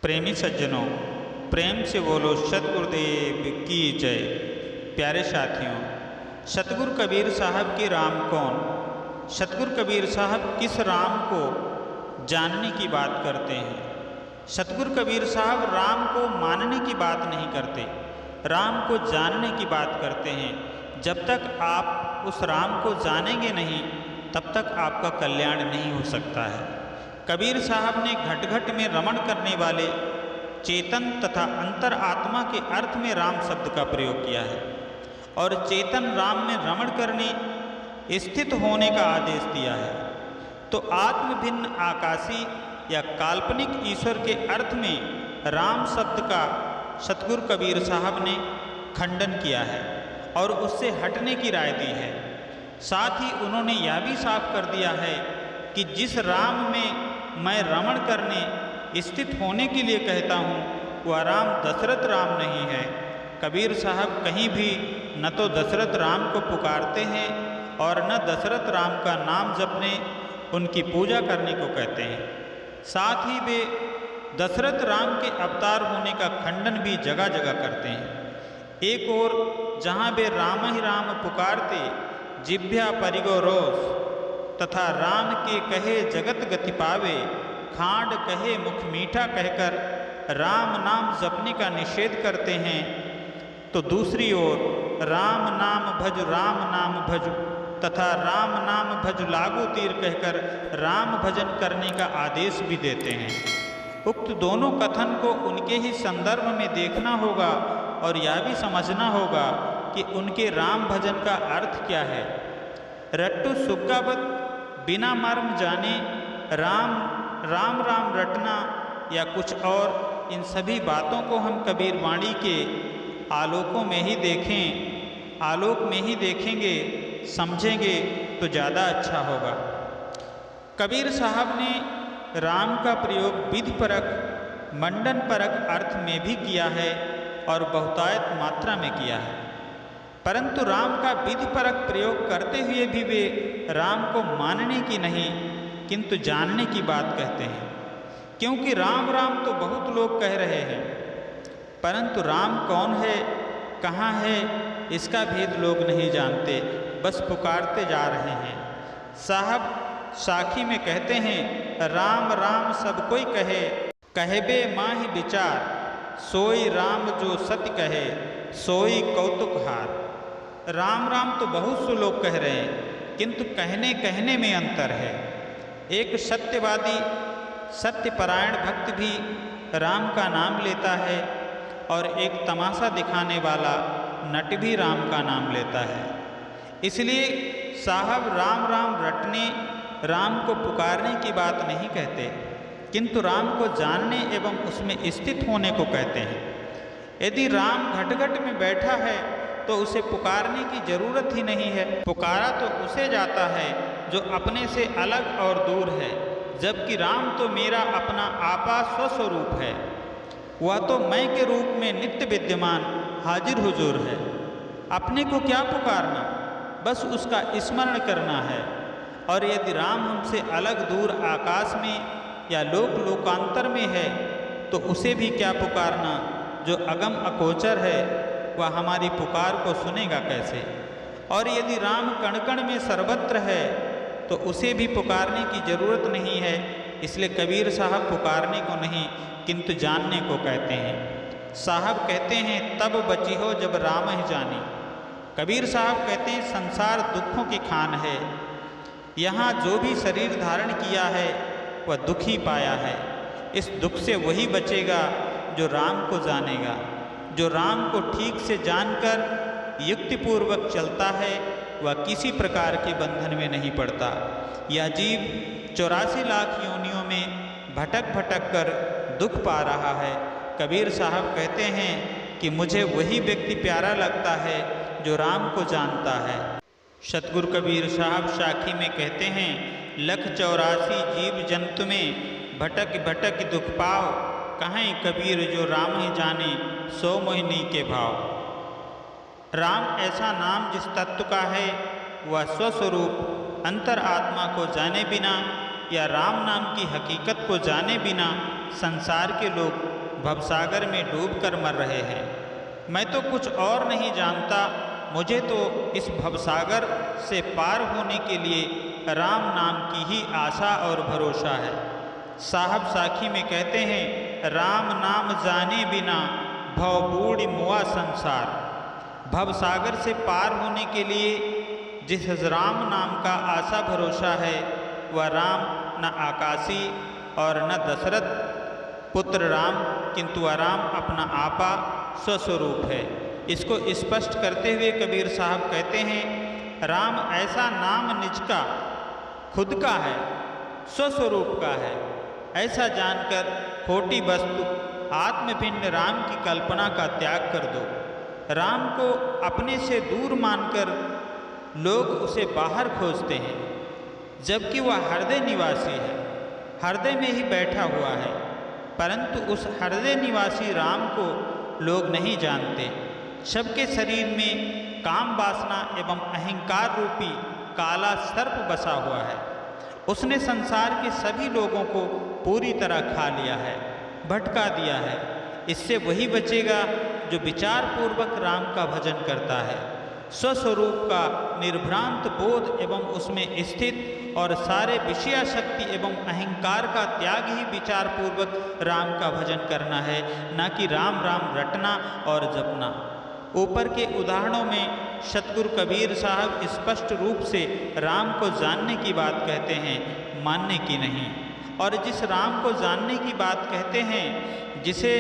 प्रेमी सज्जनों, प्रेम से बोलो सतगुरुदेव की जय। प्यारे साथियों, सतगुरु कबीर साहब के राम कौन? सतगुरु कबीर साहब किस राम को जानने की बात करते हैं? सतगुरु कबीर साहब राम को मानने की बात नहीं करते, राम को जानने की बात करते हैं। जब तक आप उस राम को जानेंगे नहीं, तब तक आपका कल्याण नहीं हो सकता है। कबीर साहब ने घट घट में रमण करने वाले चेतन तथा अंतर आत्मा के अर्थ में राम शब्द का प्रयोग किया है और चेतन राम में रमण करने, स्थित होने का आदेश दिया है। तो आत्म भिन्न आकाशी या काल्पनिक ईश्वर के अर्थ में राम शब्द का सतगुरु कबीर साहब ने खंडन किया है और उससे हटने की राय दी है। साथ ही उन्होंने यह भी साफ कर दिया है कि जिस राम में मैं रमण करने, स्थित होने के लिए कहता हूँ, वह राम दशरथ राम नहीं है। कबीर साहब कहीं भी न तो दशरथ राम को पुकारते हैं और न दशरथ राम का नाम जपने, उनकी पूजा करने को कहते हैं। साथ ही वे दशरथ राम के अवतार होने का खंडन भी जगह जगह करते हैं। एक और जहाँ वे राम ही राम पुकारते, जिभ्या परिगो रोस, तथा राम के कहे जगत गति पावे, खांड कहे मुख मीठा कहकर राम नाम जपने का निषेध करते हैं, तो दूसरी ओर राम नाम भज तथा राम नाम भज लागू तीर कहकर राम भजन करने का आदेश भी देते हैं। उक्त दोनों कथन को उनके ही संदर्भ में देखना होगा और यह भी समझना होगा कि उनके राम भजन का अर्थ क्या है। रट्टू सुग्गावत बिना मर्म जाने राम राम राम रटना या कुछ और, इन सभी बातों को हम कबीर वाणी के आलोकों में ही देखेंगे, समझेंगे तो ज़्यादा अच्छा होगा। कबीर साहब ने राम का प्रयोग विधि परक, मंडन परक अर्थ में भी किया है और बहुतायत मात्रा में किया है, परंतु राम का विधि परक प्रयोग करते हुए भी वे राम को मानने की नहीं किंतु जानने की बात कहते हैं। क्योंकि राम राम तो बहुत लोग कह रहे हैं, परंतु राम कौन है, कहाँ है, इसका भेद लोग नहीं जानते, बस पुकारते जा रहे हैं। साहब साखी में कहते हैं, राम राम सब कोई कहे, कहबे माहि विचार, सोई राम जो सत्य कहे, सोई कौतुक हार। राम राम तो बहुत से लोग कह रहे हैं, किंतु कहने में अंतर है। एक सत्यवादी, सत्यपरायण भक्त भी राम का नाम लेता है और एक तमाशा दिखाने वाला नट भी राम का नाम लेता है। इसलिए साहब राम राम रटने, राम को पुकारने की बात नहीं कहते, किंतु राम को जानने एवं उसमें स्थित होने को कहते हैं। यदि राम घट घट में बैठा है तो उसे पुकारने की जरूरत ही नहीं है। पुकारा तो उसे जाता है जो अपने से अलग और दूर है, जबकि राम तो मेरा अपना आपा स्वस्वरूप है। वह तो मैं के रूप में नित्य विद्यमान हाजिर हुजूर है। अपने को क्या पुकारना, बस उसका स्मरण करना है। और यदि राम हमसे अलग दूर आकाश में या लोकांतर में है, तो उसे भी क्या पुकारना, जो अगम अगोचर है, वह हमारी पुकार को सुनेगा कैसे। और यदि राम कण कण में सर्वत्र है, तो उसे भी पुकारने की जरूरत नहीं है। इसलिए कबीर साहब पुकारने को नहीं किंतु जानने को कहते हैं। साहब कहते हैं, तब बची हो जब राम ही जानी। कबीर साहब कहते हैं, संसार दुखों की खान है, यहाँ जो भी शरीर धारण किया है वह दुख ही पाया है। इस दुख से वही बचेगा जो राम को जानेगा। जो राम को ठीक से जानकर युक्तिपूर्वक चलता है, वह किसी प्रकार के बंधन में नहीं पड़ता। यह जीव 84 लाख योनियों में भटक भटक कर दुख पा रहा है। कबीर साहब कहते हैं कि मुझे वही व्यक्ति प्यारा लगता है जो राम को जानता है। सतगुरु कबीर साहब साखी में कहते हैं, लख 84 जीव जंतु में भटक भटक दुख पाओ, कहें कबीर जो राम ही जाने, सो मोहिनी के भाव। राम ऐसा नाम जिस तत्व का है, वह स्वस्वरूप अंतर आत्मा को जाने बिना या राम नाम की हकीकत को जाने बिना संसार के लोग भवसागर में डूबकर मर रहे हैं। मैं तो कुछ और नहीं जानता, मुझे तो इस भवसागर से पार होने के लिए राम नाम की ही आशा और भरोसा है। साहब साखी में कहते हैं, राम नाम जाने बिना भव बूढ़ मुआ संसार। भवसागर से पार होने के लिए जिस राम नाम का आशा भरोसा है, वह राम न आकाशी और न दशरथ पुत्र राम, किंतु राम अपना आपा स्वस्वरूप है। इसको स्पष्ट करते हुए कबीर साहब कहते हैं, राम ऐसा नाम निज का खुद का है, स्वस्वरूप का है। ऐसा जानकर खोटी वस्तु आत्मभिन्न राम की कल्पना का त्याग कर दो। राम को अपने से दूर मानकर लोग उसे बाहर खोजते हैं, जबकि वह हृदय निवासी है, हृदय में ही बैठा हुआ है। परंतु उस हृदय निवासी राम को लोग नहीं जानते। सबके शरीर में काम वासना एवं अहंकार रूपी काला सर्प बसा हुआ है। उसने संसार के सभी लोगों को पूरी तरह खा लिया है, भटका दिया है। इससे वही बचेगा जो विचार पूर्वक राम का भजन करता है। स्वस्वरूप का निर्भ्रांत बोध एवं उसमें स्थित और सारे विषयाशक्ति एवं अहंकार का त्याग ही विचार पूर्वक राम का भजन करना है, न कि राम राम रटना और जपना। ऊपर के उदाहरणों में सतगुरु कबीर साहब स्पष्ट रूप से राम को जानने की बात कहते हैं, मानने की नहीं। और जिस राम को जानने की बात कहते हैं, जिसे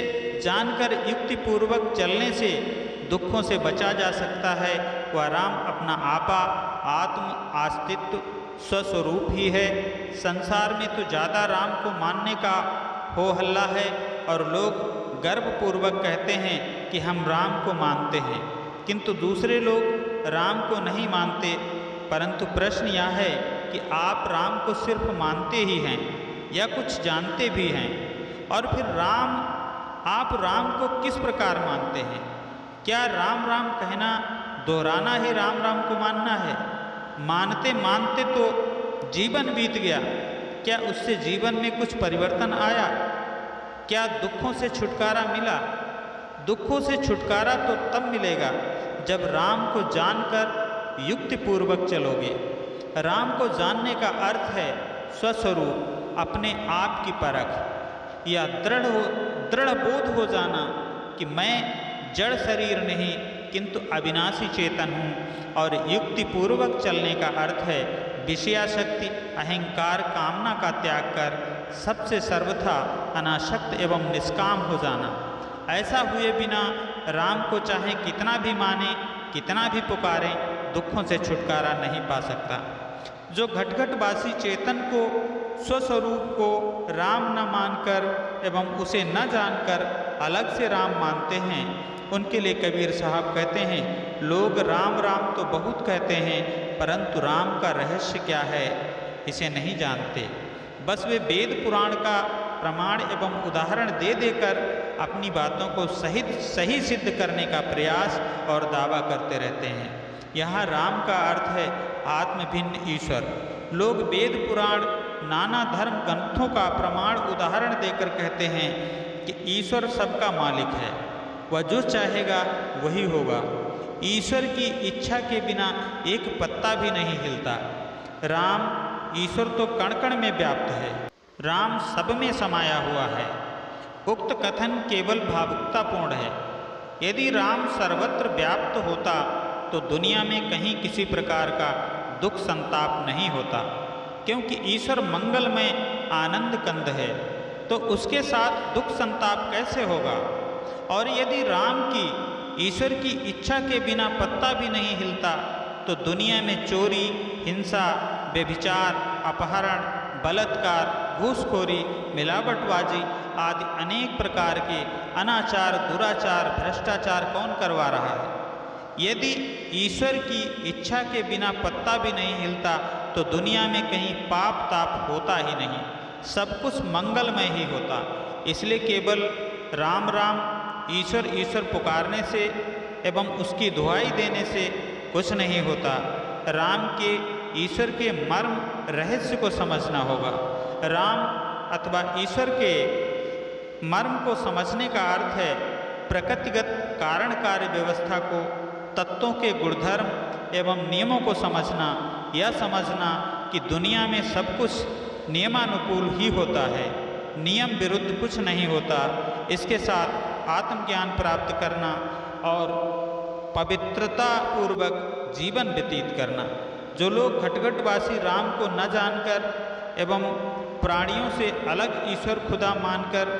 जानकर युक्तिपूर्वक चलने से दुखों से बचा जा सकता है, वह राम अपना आपा आत्म अस्तित्व स्वस्वरूप ही है। संसार में तो ज़्यादा राम को मानने का हो हल्ला है और लोग गर्वपूर्वक कहते हैं कि हम राम को मानते हैं, किंतु दूसरे लोग राम को नहीं मानते। परंतु प्रश्न यह है कि आप राम को सिर्फ मानते ही हैं या कुछ जानते भी हैं? और फिर आप राम को किस प्रकार मानते हैं? क्या राम राम कहना दोहराना ही राम राम को मानना है? मानते मानते तो जीवन बीत गया, क्या उससे जीवन में कुछ परिवर्तन आया? क्या दुखों से छुटकारा मिला? दुखों से छुटकारा तो तब मिलेगा जब राम को जानकर युक्तिपूर्वक चलोगे। राम को जानने का अर्थ है स्वस्वरूप, अपने आप की परख या दृढ़ बोध हो जाना कि मैं जड़ शरीर नहीं किंतु अविनाशी चेतन हूँ। और युक्तिपूर्वक चलने का अर्थ है विषयाशक्ति अहंकार कामना का त्याग कर सबसे सर्वथा अनासक्त एवं निष्काम हो जाना। ऐसा हुए बिना राम को चाहे कितना भी माने कितना भी पुकारें, दुखों से छुटकारा नहीं पा सकता। जो घटघटवासी चेतन को स्वस्वरूप को राम न मानकर एवं उसे न जानकर अलग से राम मानते हैं, उनके लिए कबीर साहब कहते हैं, लोग राम राम तो बहुत कहते हैं, परंतु राम का रहस्य क्या है इसे नहीं जानते। बस वे वेद पुराण का प्रमाण एवं उदाहरण दे देकर अपनी बातों को सही सिद्ध करने का प्रयास और दावा करते रहते हैं। यहाँ राम का अर्थ है आत्मभिन्न ईश्वर। लोग वेद पुराण नाना धर्म ग्रंथों का प्रमाण उदाहरण देकर कहते हैं कि ईश्वर सबका मालिक है, वह जो चाहेगा वही होगा। ईश्वर की इच्छा के बिना एक पत्ता भी नहीं हिलता। राम ईश्वर तो कण कण में व्याप्त है, राम सब में समाया हुआ है। उक्त कथन केवल भावुकतापूर्ण है। यदि राम सर्वत्र व्याप्त होता तो दुनिया में कहीं किसी प्रकार का दुख संताप नहीं होता, क्योंकि ईश्वर मंगलमय आनंद कंद है, तो उसके साथ दुख संताप कैसे होगा? और यदि राम की ईश्वर की इच्छा के बिना पत्ता भी नहीं हिलता तो दुनिया में चोरी, हिंसा, व्यभिचार, अपहरण, बलात्कार, घूसखोरी, मिलावटबाजी आदि अनेक प्रकार के अनाचार, दुराचार, भ्रष्टाचार कौन करवा रहा है? यदि ईश्वर की इच्छा के बिना पत्ता भी नहीं हिलता तो दुनिया में कहीं पाप ताप होता ही नहीं, सब कुछ मंगलमय ही होता। इसलिए केवल राम राम ईश्वर ईश्वर पुकारने से एवं उसकी दुहाई देने से कुछ नहीं होता। राम के ईश्वर के मर्म रहस्य को समझना होगा। राम अथवा ईश्वर के मर्म को समझने का अर्थ है प्रकृतिगत कारण कार्य व्यवस्था को, तत्वों के गुणधर्म एवं नियमों को समझना, यह समझना कि दुनिया में सब कुछ नियमानुकूल ही होता है, नियम विरुद्ध कुछ नहीं होता। इसके साथ आत्मज्ञान प्राप्त करना और पवित्रता पूर्वक जीवन व्यतीत करना। जो लोग घटघटवासी राम को न जानकर एवं प्राणियों से अलग ईश्वर खुदा मानकर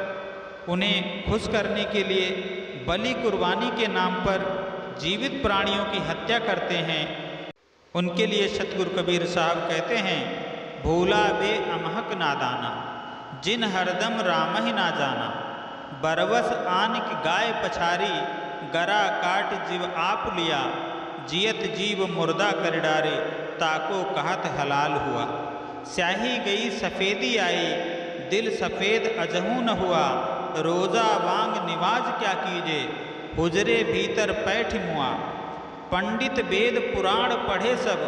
उन्हें खुश करने के लिए बलि कुर्बानी के नाम पर जीवित प्राणियों की हत्या करते हैं, उनके लिए सतगुरु कबीर साहब कहते हैं, भूला बे अमहक नादाना, जिन हरदम राम ही ना जाना, बरवस आन की गाय पछारी, गरा काट जीव आप लिया, जियत जीव मुर्दा कर डारे, ताको कहत हलाल हुआ। स्याही गई सफ़ेदी आई, दिल सफ़ेद अजहू न हुआ, रोज़ा वांग निवाज क्या कीजे, हुजरे भीतर पैठ मुआ। पंडित वेद पुराण पढ़े सब,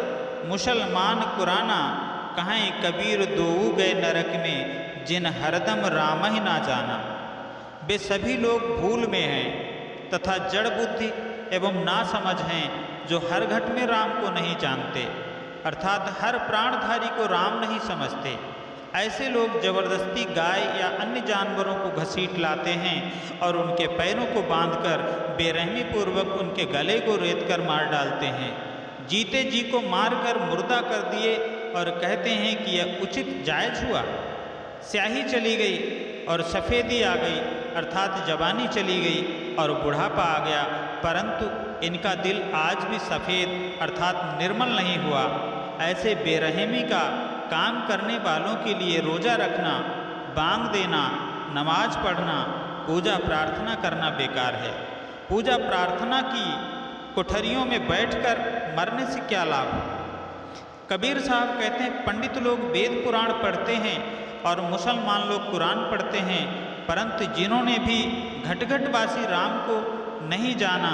मुसलमान कुराना, कहें कबीर दोऊ गए नरक में, जिन हरदम राम ही ना जाना। वे सभी लोग भूल में हैं तथा जड़ बुद्धि एवं ना समझ हैं, जो हर घट में राम को नहीं जानते, अर्थात हर प्राणधारी को राम नहीं समझते। ऐसे लोग जबरदस्ती गाय या अन्य जानवरों को घसीट लाते हैं और उनके पैरों को बांधकर बेरहमी पूर्वक उनके गले को रेत कर मार डालते हैं। जीते जी को मारकर मुर्दा कर दिए और कहते हैं कि यह उचित जायज हुआ। स्याही चली गई और सफ़ेदी आ गई, अर्थात जवानी चली गई और बुढ़ापा आ गया, परंतु इनका दिल आज भी सफ़ेद अर्थात निर्मल नहीं हुआ। ऐसे बेरहमी का काम करने वालों के लिए रोज़ा रखना, बांग देना, नमाज पढ़ना, पूजा प्रार्थना करना बेकार है। पूजा प्रार्थना की कोठरियों में बैठकर मरने से क्या लाभ। कबीर साहब कहते हैं, पंडित लोग वेद पुराण पढ़ते हैं और मुसलमान लोग कुरान पढ़ते हैं, परंतु जिन्होंने भी घटघटवासी राम को नहीं जाना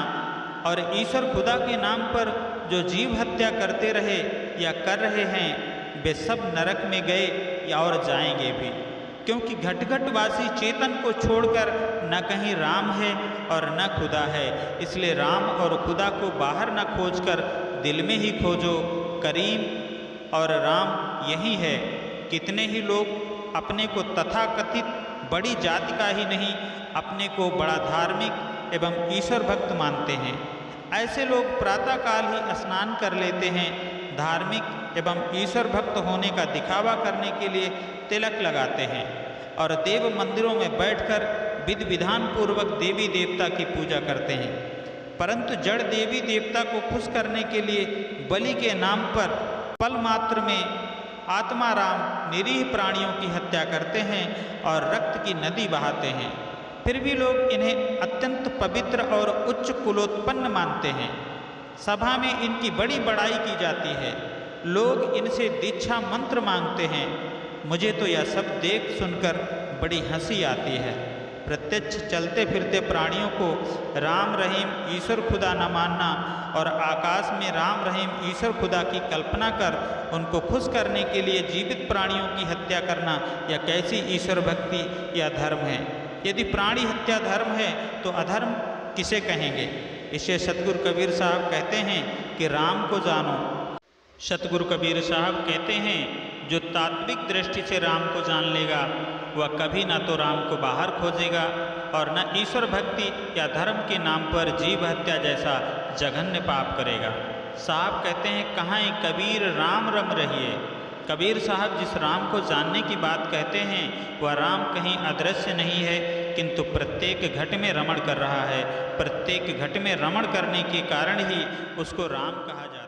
और ईश्वर खुदा के नाम पर जो जीव हत्या करते रहे या कर रहे हैं, वे सब नरक में गए या और जाएंगे भी, क्योंकि घटघटवासी चेतन को छोड़कर न कहीं राम है और न खुदा है। इसलिए राम और खुदा को बाहर न खोजकर दिल में ही खोजो। करीम और राम यही है। कितने ही लोग अपने को तथाकथित बड़ी जाति का ही नहीं, अपने को बड़ा धार्मिक एवं ईश्वर भक्त मानते हैं। ऐसे लोग प्रातःकाल ही स्नान कर लेते हैं, धार्मिक एवं ईश्वर भक्त होने का दिखावा करने के लिए तिलक लगाते हैं और देव मंदिरों में बैठकर विधि विधान पूर्वक देवी देवता की पूजा करते हैं, परंतु जड़ देवी देवता को खुश करने के लिए बलि के नाम पर पल मात्र में आत्माराम निरीह प्राणियों की हत्या करते हैं और रक्त की नदी बहाते हैं। फिर भी लोग इन्हें अत्यंत पवित्र और उच्च कुलोत्पन्न मानते हैं। सभा में इनकी बड़ी बड़ाई की जाती है, लोग इनसे दीक्षा मंत्र मांगते हैं। मुझे तो यह सब देख सुनकर बड़ी हंसी आती है। प्रत्यक्ष चलते फिरते प्राणियों को राम रहीम ईश्वर खुदा न मानना और आकाश में राम रहीम ईश्वर खुदा की कल्पना कर उनको खुश करने के लिए जीवित प्राणियों की हत्या करना, यह कैसी ईश्वर भक्ति या धर्म है। यदि प्राणी हत्या धर्म है तो अधर्म किसे कहेंगे। इसे सतगुरु कबीर साहब कहते हैं कि राम को जानो। सतगुरु कबीर साहब कहते हैं, जो तात्विक दृष्टि से राम को जान लेगा वह कभी ना तो राम को बाहर खोजेगा और न ईश्वर भक्ति या धर्म के नाम पर जीव हत्या जैसा जघन्य पाप करेगा। साहब कहते हैं, कहाँ कबीर राम रम रहिए। कबीर साहब जिस राम को जानने की बात कहते हैं वह राम कहीं अदृश्य नहीं है, किंतु प्रत्येक घट में रमण कर रहा है। प्रत्येक घट में रमण करने के कारण ही उसको राम कहा जाता है।